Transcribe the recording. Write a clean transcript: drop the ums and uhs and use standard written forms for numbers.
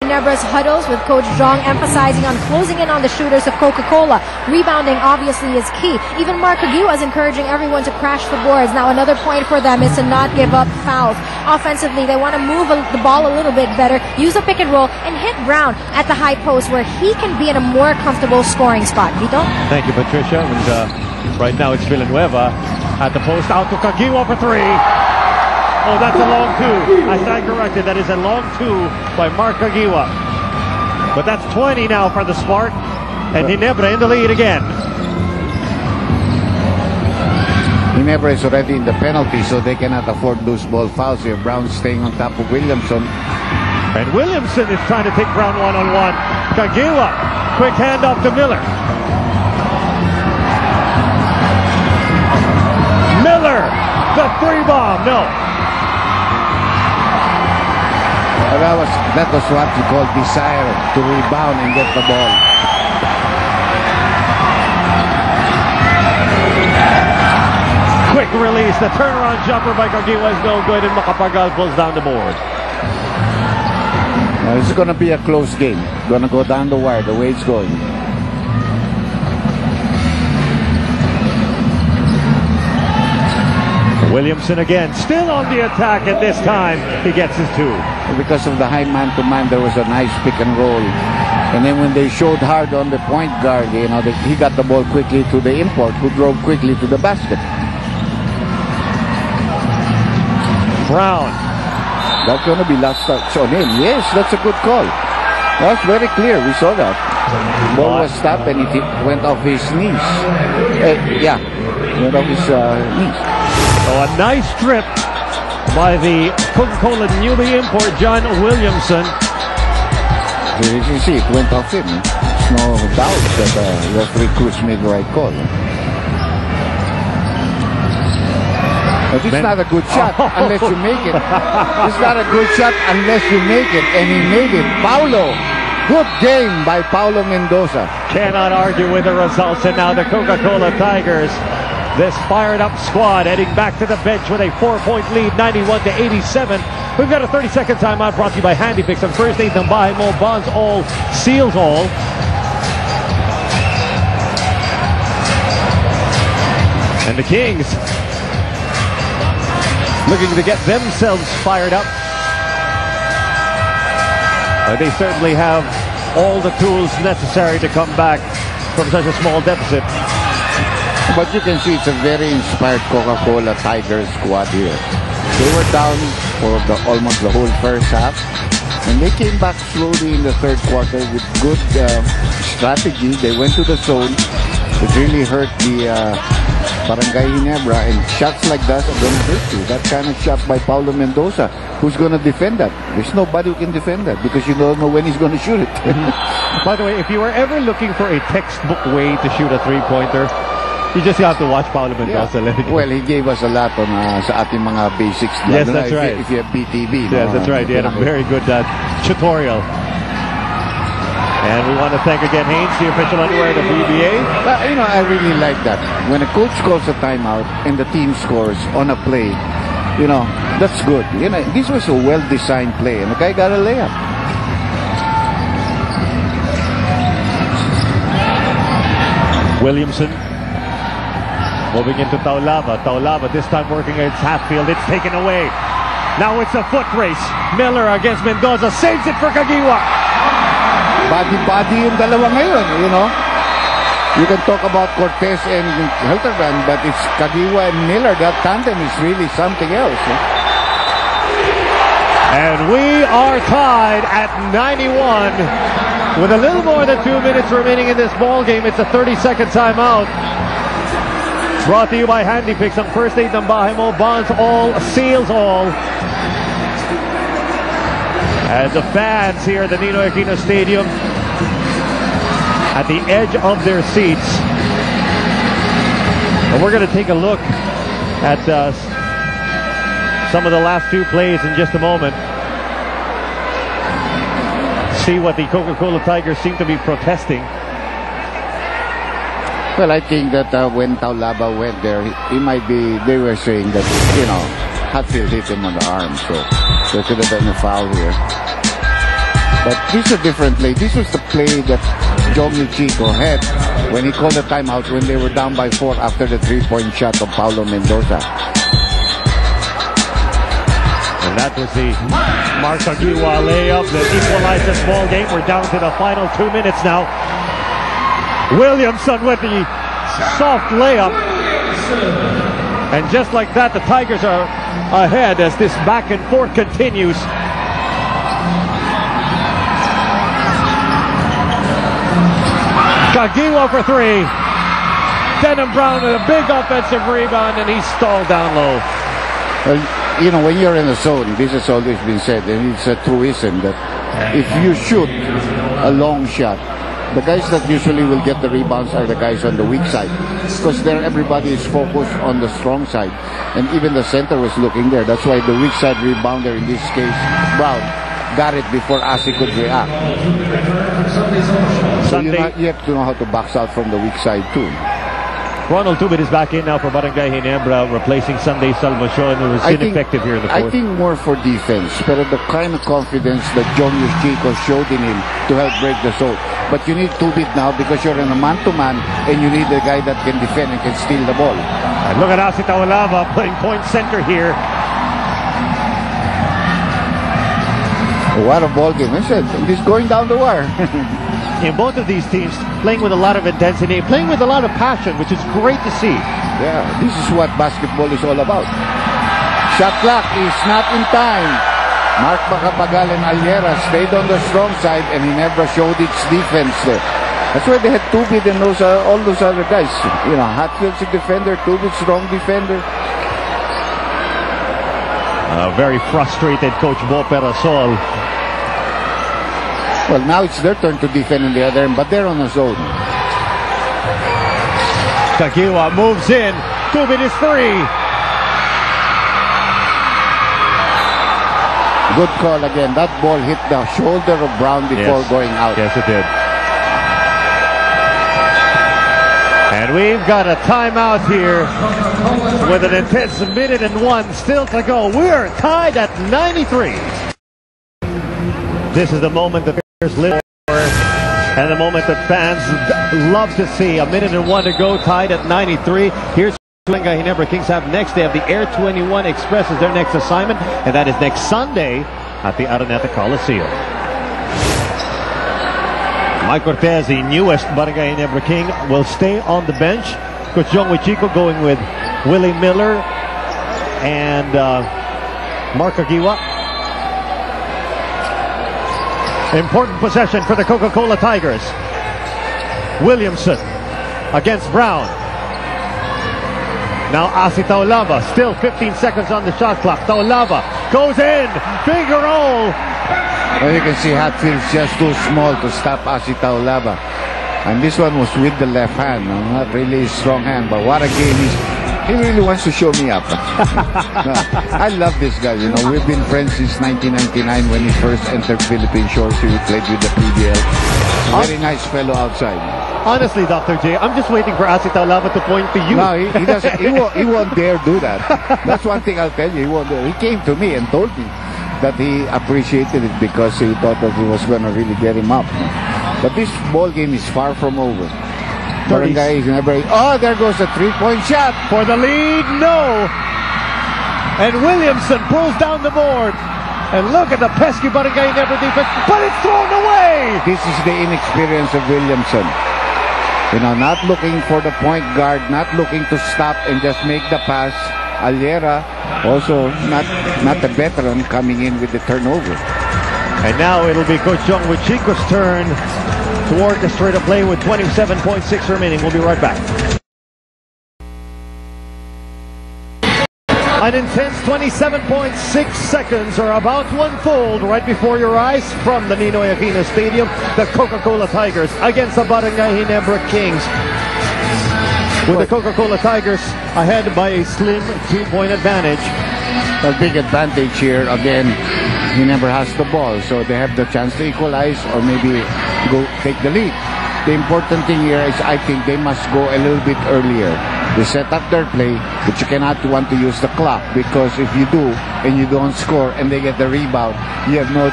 Ginebra's huddles, with Coach Jong emphasizing on closing in on the shooters of Coca-Cola. Rebounding obviously is key. Even Mark Aguiwa is encouraging everyone to crash the boards. Now another point for them is to not give up fouls. Offensively, they want to move the ball a little bit better, use a pick and roll, and hit Brown at the high post where he can be in a more comfortable scoring spot. Vito? Thank you, Patricia. And right now it's Villanueva at the post, out to Aguiwa for three. Oh, that's a long two. I stand corrected. That is a long two by Mark Aguiwa. But that's 20 now for the Smart. And Ginebra in the lead again. Ginebra is already in the penalty, so they cannot afford loose ball fouls here. Brown staying on top of Williamson. And Williamson is trying to take Brown one-on-one. Aguiwa, quick handoff to Miller. Miller, the three bomb. No. That was what you call desire to rebound and get the ball. Quick release. The turnaround jumper by Aguiwa is no good, and Macapagal pulls down the board. This is going to be a close game. Going to go down the wire the way it's going. Williamson again, still on the attack, and this time he gets his two. Because of the high man-to-man, there was a nice pick and roll. And then when they showed hard on the point guard, you know, he got the ball quickly to the import, who drove quickly to the basket. Brown. That's going to be last touch on him. Yes, that's a good call. That's very clear. We saw that. Ball was stopped and it went off his knees. Yeah, went off his knees. So a nice strip by the Coca-Cola newbie import, John Williamson. You can see it went off him. There's no doubt that referee Cruz made the right call. But it's not a good shot unless you make it. It's not a good shot unless you make it. And he made it. Paulo. Good game by Paulo Mendoza. Cannot argue with the results. And now the Coca-Cola Tigers, this fired-up squad, heading back to the bench with a 4-point lead, 91-87. We've got a 30-second timeout brought to you by Handy Picks on First Aid and Buy More Bonds All, Seals All. And the Kings looking to get themselves fired up. They certainly have all the tools necessary to come back from such a small deficit. But you can see it's a very inspired Coca-Cola Tigers squad here. They were down for almost the whole first half, and they came back slowly in the third quarter with good strategy. They went to the zone. It really hurt the Barangay Ginebra, and shots like that are going to hurt you. That kind of shot by Paulo Mendoza. Who's going to defend that? There's nobody who can defend that because you don't know when he's going to shoot it. By the way, if you were ever looking for a textbook way to shoot a three-pointer, you just have to watch Paulo Mendoza. Yeah. Well, he gave us a lot on sa ating mga basics. Yes, that's right. If you have BTV. Yes, that's right. He had a very good tutorial. And we want to thank again Haynes, the official underwear of the PBA. But, you know, I really like that. When a coach calls a timeout and the team scores on a play, you know, that's good. You know, this was a well-designed play, and the guy got a layup. Williamson moving into Taulava. Taulava this time working against Hatfield. It's taken away. Now it's a foot race. Miller against Mendoza. Saves it for Aguiwa. Body-body yung dalawa ngayon, you know. You can talk about Cortez and Hilterbrand, but it's Aguiwa and Miller. That tandem is really something else. And we are tied at 91 with a little more than 2 minutes remaining in this ball game. It's a 30-second timeout. Brought to you by Handy Picks on First Aid ng Bahay Mo. Bonds All, Seals All. As the fans here at the Ninoy Aquino Stadium at the edge of their seats. And we're going to take a look at some of the last few plays in just a moment. See what the Coca-Cola Tigers seem to be protesting. Well, I think that when Taulaba went there, they were saying that, you know, Hatfield hit him on the arm, so there could have been a foul here. But this is a different play. This was the play that Jong Chico had when he called the timeout when they were down by 4 after the 3-point shot of Paulo Mendoza. And that was the Marcagiwa layup that equalized this ball game. We're down to the final 2 minutes now. Williamson with the soft layup. And just like that, the Tigers are ahead as this back and forth continues. Kagiwa for 3. Denham Brown with a big offensive rebound, and he stalled down low. Well, you know, when you're in the zone, this has always been said, and it's a truism that if you shoot a long shot, the guys that usually will get the rebounds are the guys on the weak side, because there everybody is focused on the strong side, and even the center was looking there. That's why the weak side rebounder, in this case Brown, got it before Asi could react. So you have to know how to box out from the weak side too. Ronald Tubit is back in now for Barangay Ginebra, replacing Sunday Salvacion, who was ineffective here in the fourth. I think more for defense, but the kind of confidence that Jong Chico showed in him to help break the zone. But you need Tubit now because you're in a man-to-man, and you need a guy that can defend and can steal the ball. And look at Asi Taulava playing point center here. What a ball game. I said, he's going down the wire. In both of these teams, playing with a lot of intensity, playing with a lot of passion, which is great to see. Yeah, this is what basketball is all about. Shot clock is not in time. Mark Macapagal and Aliera stayed on the strong side, and Ginebra showed its defense there. That's why they had Tubit and all those other guys. You know, Hatfield's a defender, Tubit's strong defender. Very frustrated Coach Bo Perasol. Well, now it's their turn to defend on the other end, but they're on a zone. Kagiwa moves in. Tubit is 3. Good call again. That ball hit the shoulder of Brown before going out. Yes, it did. And we've got a timeout here with an intense 1:01 still to go. We're tied at 93. This is the moment that players live for, and the moment that fans love to see. 1:01 to go, tied at 93. Here's Barangay Ginebra Kings have next. They have the Air 21 Express as their next assignment, and that is next Sunday at the Araneta Coliseum. Mike Cortez, the newest Barangay Ginebra King, will stay on the bench. Coach Jong Chico going with Willie Miller and Mark Agiwa. Important possession for the Coca-Cola Tigers. Williamson against Brown. Now Asi Taulava, still 15 seconds on the shot clock. Taulava goes in, Figueroa. Well, you can see Hatfield's just too small to stop Asi Taulava. And this one was with the left hand, not really a strong hand, but what a game he really wants to show me up. No, I love this guy, you know, we've been friends since 1999 when he first entered Philippine shores. He played with the PBL. Very nice fellow outside. Honestly, Dr. J, I'm just waiting for Asi Taulava to point to you. No, he doesn't. He won't dare do that. That's one thing I'll tell you. He won't dare. He came to me and told me that he appreciated it because he thought that he was going to really get him up. But this ball game is far from over. Barangay Ginebra. Oh, there goes a 3-point shot for the lead. No. And Williamson pulls down the board. And look at the pesky Barangay Ginebra defense, but it's thrown away. This is the inexperience of Williamson. You know, not looking for the point guard, not looking to stop and just make the pass. Aliera also not a veteran coming in with the turnover. And now it'll be Coach Jong Chico's turn to orchestrate a play with 27.6 remaining. We'll be right back. An intense 27.6 seconds are about to unfold right before your eyes from the Ninoy Aquino Stadium. The Coca-Cola Tigers against the Barangay Ginebra Kings. With the Coca-Cola Tigers ahead by a slim 2-point advantage. A big advantage here. Again, Ginebra has the ball, so they have the chance to equalize or maybe go take the lead. The important thing here is I think they must go a little bit earlier. They set up their play, but you cannot want to use the clock, because if you do and you don't score and they get the rebound, you have no